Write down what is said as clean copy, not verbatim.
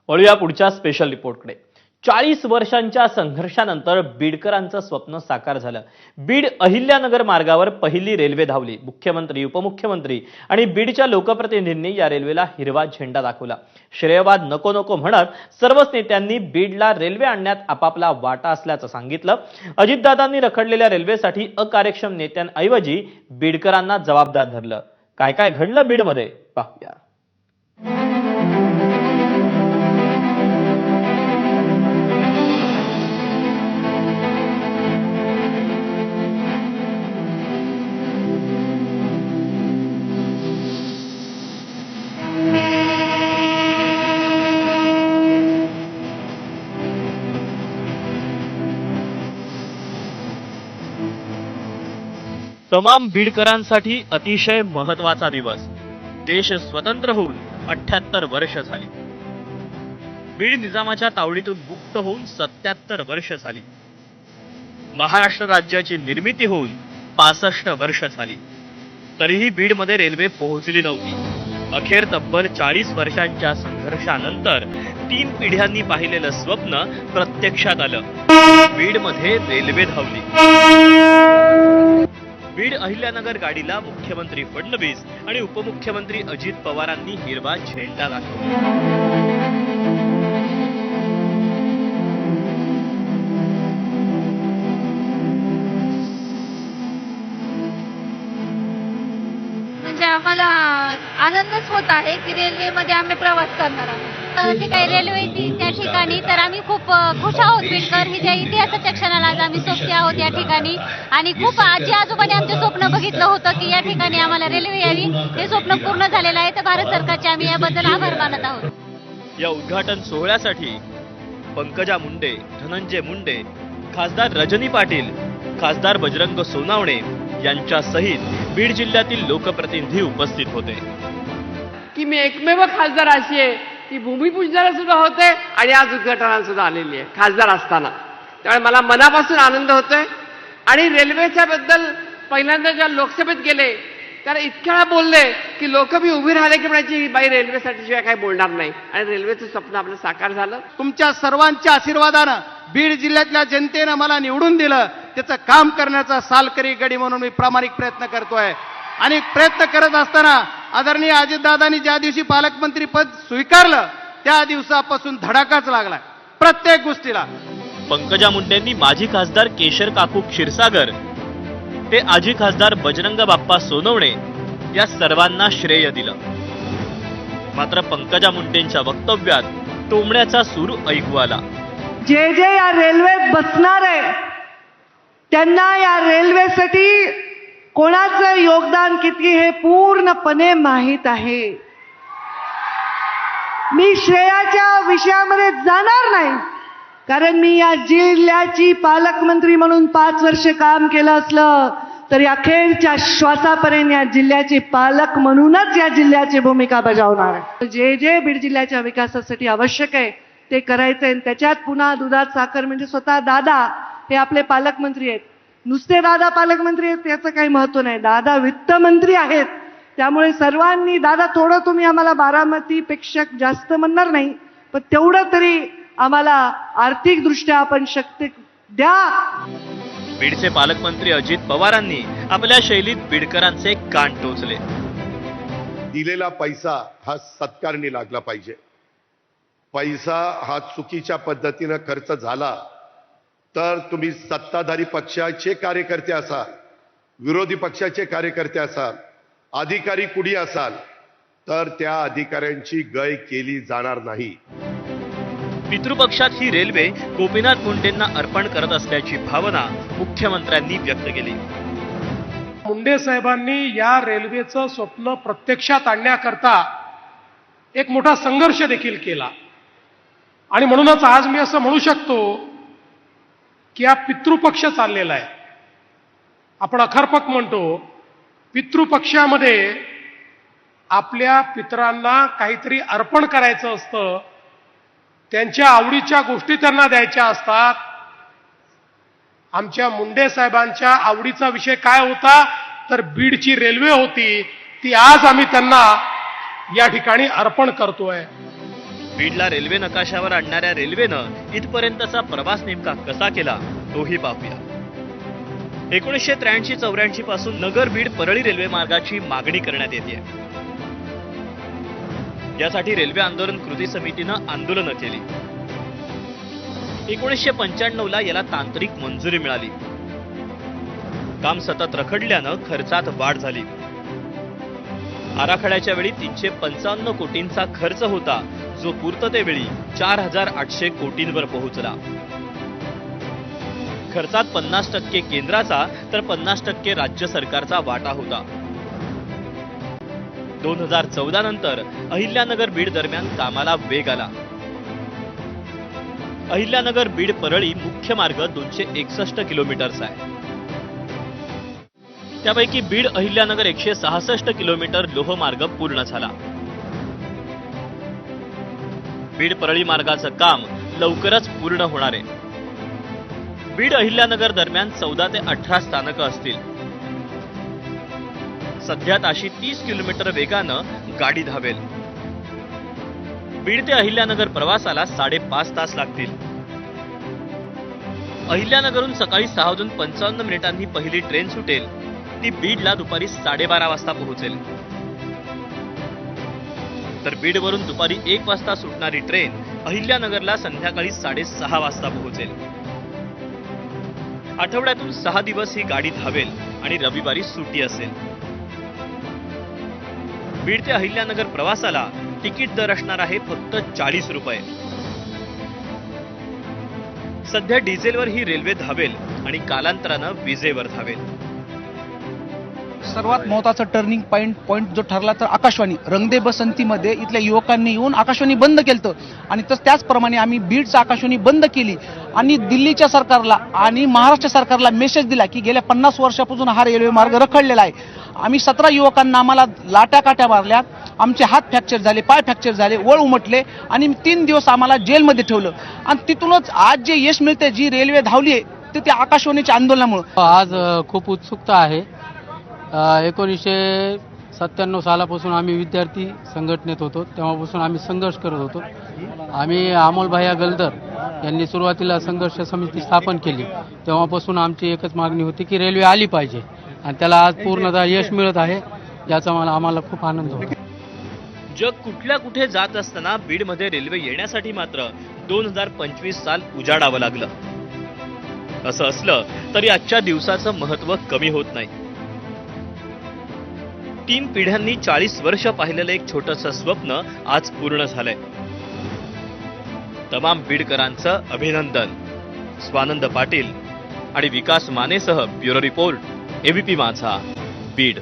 वळूया पुढच्या स्पेशल रिपोर्टकडे। 40 वर्षांच्या संघर्षानंतर बीडकरांचं स्वप्न साकार झालं। बीड अहिल्यानगर मार्गावर पहिली रेल्वे धावली। मुख्यमंत्री, उपमुख्यमंत्री आणि बीडच्या लोकप्रतिनिधींनी या रेल्वेला हिरवा झेंडा दाखवला। श्रेयवाद नको नको म्हणत सर्वच नेत्यांनी बीडला रेल्वे आणण्यात आपापला वाटा असल्याचं सांगितलं। अजितदादांनी रखडलेल्या रेल्वेसाठी अकार्यक्षम नेत्यांऐवजी बीडकरांना जबाबदार धरलं। काय काय घडलं बीडमध्ये पाहूया। तमाम बीडकरांसाठी अतिशय महत्त्वाचा दिवस। देश स्वतंत्र होऊन 78 वर्ष झाली। बीड निजामाच्या तावडीतून मुक्त होऊन 77 वर्ष झाली। महाराष्ट्र राज्याची निर्मिती होऊन 65 वर्ष झाली। तरीही बीडमध्ये रेल्वे पोहोचली नव्हती। अखेर तब्बल 40 वर्षांच्या संघर्षानंतर 3 पिढ्यांनी पाहिलेलं स्वप्न प्रत्यक्षात आलं। बीडमध्ये रेल्वे धावली। बीड अहिल्यानगर गाडीला मुख्यमंत्री फडणवीस आणि उपमुख्यमंत्री अजित पवारांनी हिरवा झेंडा दाखवला। म्हणजे आम्हाला आनंदच होत आहे की रेल्वेमध्ये आम्ही प्रवास करणार आहोत। जी काही रेल्वेची त्या ठिकाणी तर आम्ही खूप खुश आहोत। बीडकर ही ज्या इतिहासाच्या क्षणाला आज आम्ही सोबती आहोत या ठिकाणी आणि खूप आजी आजोबांनी आमचे स्वप्न बघितलं होतं की या ठिकाणी आम्हाला रेल्वे यावी। हे स्वप्न पूर्ण झालेलं आहे। तर भारत सरकारचे आम्ही याबद्दल आभार मानत आहोत। या उद्घाटन सोहळ्यासाठी पंकजा मुंडे, धनंजय मुंडे, खासदार रजनी पाटील, खासदार बजरंग सोनावणे यांच्या सहित बीड जिल्ह्यातील लोकप्रतिनिधी उपस्थित होते। की मी एकमेव खासदार अशी आहे की भूमिपूजनाला सुद्धा होते आणि आज उद्घाटनाला सुद्धा आलेली आहे खासदार असताना। त्यामुळे मला मनापासून आनंद होतोय। आणि रेल्वेच्या बद्दल पहिल्यांदा जेव्हा लोकसभेत गेले तर इतक्या वेळा बोलले की लोक मी उभी राहिले की म्हणायची बाई रेल्वेसाठी शिवाय काही बोलणार नाही। आणि रेल्वेचं स्वप्न आपलं साकार झालं। तुमच्या सर्वांच्या आशीर्वादानं बीड जिल्ह्यातल्या जनतेनं मला निवडून दिलं। त्याचं काम करण्याचा सालकरी गडी म्हणून मी प्रामाणिक प्रयत्न करतोय। आणि प्रयत्न करत असताना आदरणीय अजितदादांनी ज्या दिवशी पालकमंत्री पद स्वीकारलं त्या दिवसापासून धडाकाच लागला प्रत्येक गोष्टीला। पंकजा मुंडेंनी माजी खासदार केशर काकू क्षीरसागर ते आजी खासदार बजरंग बाप्पा सोनवणे या सर्वांना श्रेय दिलं। मात्र पंकजा मुंडेंच्या वक्तव्यात टोमण्याचा सूर ऐकू आला। जे जे या रेल्वेत बसणार आहे त्यांना या रेल्वेसाठी कोणाचं योगदान किती हे पूर्णपणे माहीत आहे। मी श्रेयाच्या विषयामध्ये जाणार नाही कारण मी या जिल्ह्याची पालकमंत्री म्हणून 5 वर्ष काम केलं असलं तरी अखेरच्या श्वासापर्यंत या जिल्ह्याचे पालक म्हणूनच या जिल्ह्याची भूमिका बजावणार आहे। जे जे बीड जिल्ह्याच्या विकासासाठी आवश्यक आहे ते करायचंय। त्याच्यात पुन्हा दुधात साखर म्हणजे स्वतः दादा हे आपले पालकमंत्री आहेत। नुसते दादा पालकमंत्री आहेत याचं काही महत्व नाही। दादा वित्तमंत्री आहेत। त्यामुळे सर्वांनी दादा थोडं तुम्ही आम्हाला बारामतीपेक्षा जास्त म्हणणार नाही पण तेवढं तरी आम्हाला आर्थिक दृष्ट्या आपण शक्ती द्या। बीडचे पालकमंत्री अजित पवारांनी आपल्या शैलीत बीडकरांचे कान टोचले। दिलेला पैसा हा सत्कारणी लागला पाहिजे। पैसा हा चुकीच्या पद्धतीनं खर्च झाला तर तुम्ही सत्ताधारी पक्षाचे कार्यकर्ते असाल, विरोधी पक्षाचे कार्यकर्ते असाल, अधिकारी कुणी असाल तर त्या अधिकाऱ्यांची गय केली जाणार नाही। पितृपक्षात ही रेल्वे गोपीनाथ मुंडेंना अर्पण करत असल्याची भावना मुख्यमंत्र्यांनी व्यक्त केली। मुंडे साहेबांनी या रेल्वेचं स्वप्न प्रत्यक्षात आणण्याकरता एक मोठा संघर्ष देखील केला आणि म्हणूनच आज मी असं म्हणू शकतो की हा पितृपक्ष चाललेला आहे। आपण अखरपक म्हणतो पितृपक्षामध्ये आपल्या पितरांना काहीतरी अर्पण करायचं असतं। त्यांच्या आवडीच्या गोष्टी त्यांना द्यायच्या असतात। आमच्या मुंडे साहेबांच्या आवडीचा विषय काय होता तर बीडची रेल्वे होती। ती आज आम्ही त्यांना या ठिकाणी अर्पण करतोय। बीडला रेल्वे नकाशावर आणणाऱ्या रेल्वेनं इथपर्यंतचा प्रवास नेमका कसा केला तोही पाहूया. 1983-84 पासून नगर बीड परळी रेल्वे मार्गाची मागणी करण्यात येते. यासाठी रेल्वे आंदोलन कृती समितीनं आंदोलनं केली. 1995 ला याला तांत्रिक मंजुरी मिळाली. काम सतत रखडल्यानं खर्चात वाढ झाली. आराखड्याच्या वेळी 355 कोटींचा खर्च होता, जो पूर्ततेवेळी 4800 कोटींवर पोहोचला. खर्चात 50% केंद्राचा तर 50% राज्य सरकारचा वाटा होता. 2014 नंतर अहिल्यानगर बीड दरम्यान कामाला वेग आला. अहिल्यानगर बीड परळी मुख्य मार्ग 261 किलोमीटरचा आहे. त्यापैकी बीड अहिल्यानगर 166 किलोमीटर लोहमार्ग पूर्ण झाला. बीड परळी मार्गाचं काम लवकरच पूर्ण होणार आहे. बीड अहिल्यानगर दरम्यान 14 ते 18 स्थानकं असतील. सध्या ताशी 30 किलोमीटर वेगानं गाडी धावेल. बीड ते अहिल्यानगर प्रवासाला 5.5 तास लागतील. अहिल्यानगरहून सकाळी 6:55 पहिली ट्रेन सुटेल. ती बीडला दुपारी 12:30 वाजता पोहोचेल. तर बीडवरून दुपारी 1 वाजता सुटणारी ट्रेन अहिल्यानगरला संध्याकाळी 6:30 वाजता पोहोचेल. आठवड्यातून 6 दिवस ही गाडी धावेल आणि रविवारी सुट्टी असेल. बीड ते अहिल्यानगर प्रवासाला तिकीट दर असणार आहे फक्त 40 रुपये. सध्या डिझेलवर ही रेल्वे धावेल आणि कालांतरानं विजेवर धावेल. सर्वात महत्त्वाचा टर्निंग पॉइंट जो ठरला तर आकाशवाणी रंगदे बसंतीमध्ये इथल्या युवकांनी येऊन आकाशवाणी बंद केलं आणि त्याचप्रमाणे आम्ही बीडचं आकाशवाणी बंद केली आणि दिल्लीच्या सरकारला आणि महाराष्ट्र सरकारला मेसेज दिला की गेल्या 50 वर्षापासून हा रेल्वे मार्ग रखडलेला आहे. आम्ही 17 युवकांना आम्हाला लाट्या काट्या मारल्या, आमचे हात फ्रॅक्चर झाले, पाय फ्रॅक्चर झाले, वळ उमटले आणि 3 दिवस आम्हाला जेलमध्ये ठेवलं. आणि तिथूनच आज जे यश मिळते, जी रेल्वे धावली आहे ते त्या आकाशवाणीच्या आंदोलनामुळे. आज खूप उत्सुकता आहे. 1997 सालापासून आम्ही विद्यार्थी संघटनेत होतो, तेव्हापासून आम्ही संघर्ष करत होतो. आम्ही अमोलभाई गलदर यांनी सुरुवातीला संघर्ष समिती स्थापन केली. तेव्हापासून आमची एकच मागणी होती की रेल्वे आली पाहिजे आणि त्याला आज पूर्णतः यश मिळत आहे, याचा आम्हाला खूप आनंद होतो. जग कुठल्या कुठे जात असताना बीडमध्ये रेल्वे येण्यासाठी मात्र 2025 साल उजाडावं लागलं. असं असलं तरी आजच्या दिवसाचं महत्त्व कमी होत नाही. 3 पिढ्यांनी 40 वर्ष पाहिलेलं एक छोटंसं स्वप्न आज पूर्ण झालंय. तमाम बीडकरांचं अभिनंदन. स्वानंद पाटील आणि विकास मानेसह ब्युरो रिपोर्ट, एबीपी माझा, बीड.